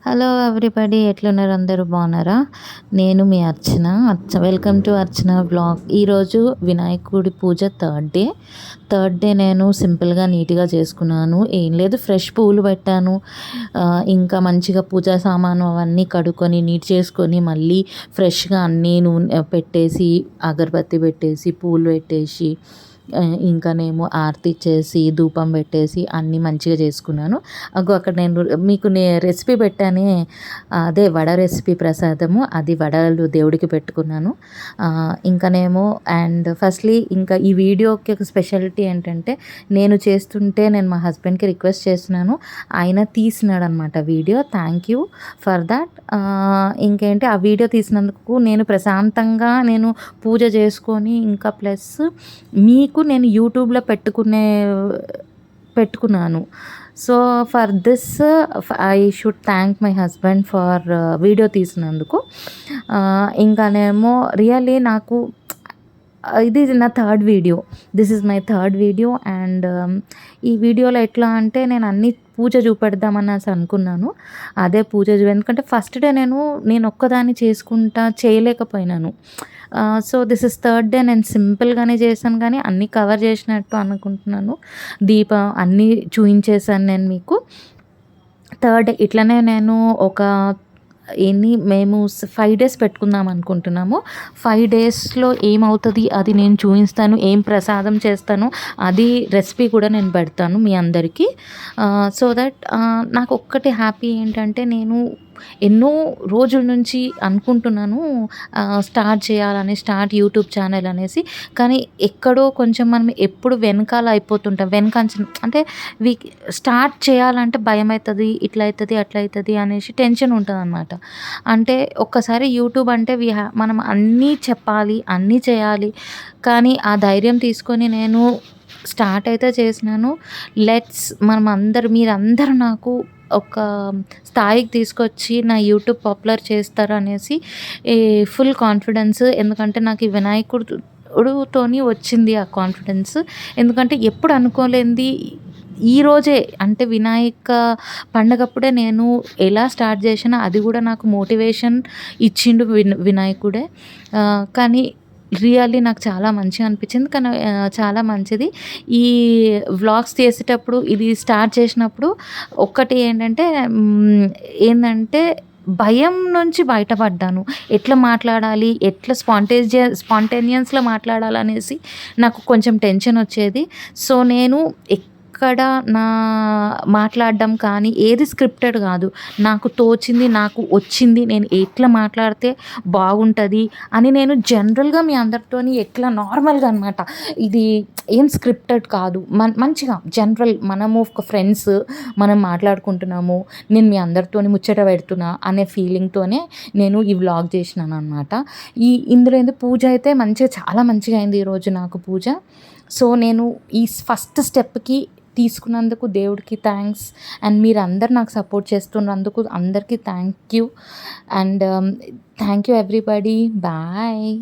Hello everybody, ఎట్లున్నారు? అందరూ బాగున్నారా? నేను మీ Archana. Welcome to Archana vlog. ఈరోజు వినాయకుడి పూజ థర్డ్ డే నేను సింపుల్గా నీట్గా చేసుకున్నాను. ఏం లేదు, ఫ్రెష్ పూలు పెట్టాను. ఇంకా మంచిగా పూజా సామాను అవన్నీ కడుక్కొని నీట్ చేసుకొని మళ్ళీ ఫ్రెష్గా అన్నీ నూనె పెట్టేసి అగరబత్తి పెట్టేసి పూలు పెట్టేసి ఇంకానేమో ఆరతి ఇచ్చేసి ధూపం పెట్టేసి అన్నీ మంచిగా చేసుకున్నాను. అక్కడ నేను మీకు రెసిపీ పెట్టానే, అదే వడ రెసిపీ ప్రసాదము, అది వడలు దేవుడికి పెట్టుకున్నాను. ఇంకానేమో ఫస్ట్లీ ఇంకా ఈ వీడియోకి ఒక స్పెషాలిటీ ఏంటంటే, నేను చేస్తుంటే నేను మా హస్బెండ్కి రిక్వెస్ట్ చేస్తున్నాను, ఆయన తీసినాడు అనమాట video. Thank you for that. ఇంకేంటి, ఆ వీడియో తీసినందుకు నేను ప్రశాంతంగా నేను పూజ చేసుకొని ఇంకా ప్లస్ మీకు నేను యూట్యూబ్లో పెట్టుకున్నాను. So for this I should thank my husband for video తీసినందుకు. ఇంకానేమో రియల్లీ నాకు ఇది నా third video. This is my third video. And ఈ వీడియోలో ఎట్లా అంటే, నేను అన్ని పూజ చూపెడదామని అనుకున్నాను. అదే పూజ ఎందుకంటే ఫస్ట్ డే నేను ఒక్కదాన్ని చేయలేకపోయినాను. So this is third day. నేను సింపుల్గానే చేశాను కానీ అన్నీ కవర్ చేసినట్టు అనుకుంటున్నాను. దీపం అన్నీ చూపించేశాను నేను మీకు. థర్డ్ ఇట్లనే నేను మేము 5 డేస్ పెట్టుకుందాం అనుకుంటున్నాము. 5 డేస్లో ఏమవుతుంది అది నేను చూపిస్తాను. ఏం ప్రసాదం చేస్తాను అది రెసిపీ కూడా నేను పెడతాను మీ అందరికీ. సో దట్ నాకు ఒక్కటి హ్యాపీ ఏంటంటే, నేను ఎన్నో రోజుల నుంచి అనుకుంటున్నాను స్టార్ట్ యూట్యూబ్ ఛానల్ అనేసి. కానీ ఎక్కడో కొంచెం మనం ఎప్పుడు వెనకాల అయిపోతుంటాం. అంటే స్టార్ట్ చేయాలంటే భయం అవుతుంది, ఇట్లా అవుతుంది అట్లా అవుతుంది అనేసి టెన్షన్ ఉంటుంది అనమాట. అంటే ఒక్కసారి యూట్యూబ్ అంటే మనం అన్నీ చెప్పాలి, అన్నీ చేయాలి. కానీ ఆ ధైర్యం తీసుకొని నేను స్టార్ట్ అయితే చేసినాను. మీరందరూ నాకు ఒక స్థాయికి తీసుకొచ్చి నా యూట్యూబ్ పాపులర్ చేస్తారు అనేసి ఫుల్ కాన్ఫిడెన్స్. ఎందుకంటే నాకు ఈ వినాయకుడితోని వచ్చింది ఆ కాన్ఫిడెన్స్. ఎందుకంటే ఎప్పుడు అనుకోలేనిది ఈరోజే, అంటే వినాయక పండగప్పుడే నేను ఎలా స్టార్ట్ చేసినా అది కూడా నాకు మోటివేషన్ ఇచ్చిండు వినాయకుడే. కానీ రియల్లీ నాకు చాలా మంచిగా అనిపించింది. కానీ చాలా మంచిది. ఈ వ్లాగ్స్ చేసేటప్పుడు ఇది స్టార్ట్ చేసినప్పుడు ఒక్కటి ఏంటంటే భయం నుంచి బయటపడ్డాను. ఎట్లా మాట్లాడాలి, ఎట్లా స్పాంటేనియస్లో మాట్లాడాలనేసి నాకు కొంచెం టెన్షన్ వచ్చేది. సో నేను ఎక్కడ మాట్లాడడం కానీ ఏది స్క్రిప్టెడ్ కాదు, నాకు తోచింది, నాకు వచ్చింది, నేను ఎట్లా మాట్లాడితే బాగుంటుంది అని నేను జనరల్గా మీ అందరితోని ఎట్లా నార్మల్గా అనమాట. ఇది ఏం స్క్రిప్టెడ్ కాదు, మంచిగా జనరల్ మనము ఒక ఫ్రెండ్స్ మనం మాట్లాడుకుంటున్నాము, నేను మీ అందరితోని ముచ్చట పెడుతున్నా అనే ఫీలింగ్తోనే నేను ఈ వ్లాగ్ చేసినాను అనమాట. ఇందులో పూజ అయితే చాలా మంచిగా అయింది ఈరోజు నాకు పూజ. సో నేను ఈ ఫస్ట్ స్టెప్కి తీసుకున్నందుకు దేవుడికి థ్యాంక్స్. అండ్ మీరందరు నాకు సపోర్ట్ చేస్తున్నందుకు అందరికీ thank you. And thank you everybody. Bye.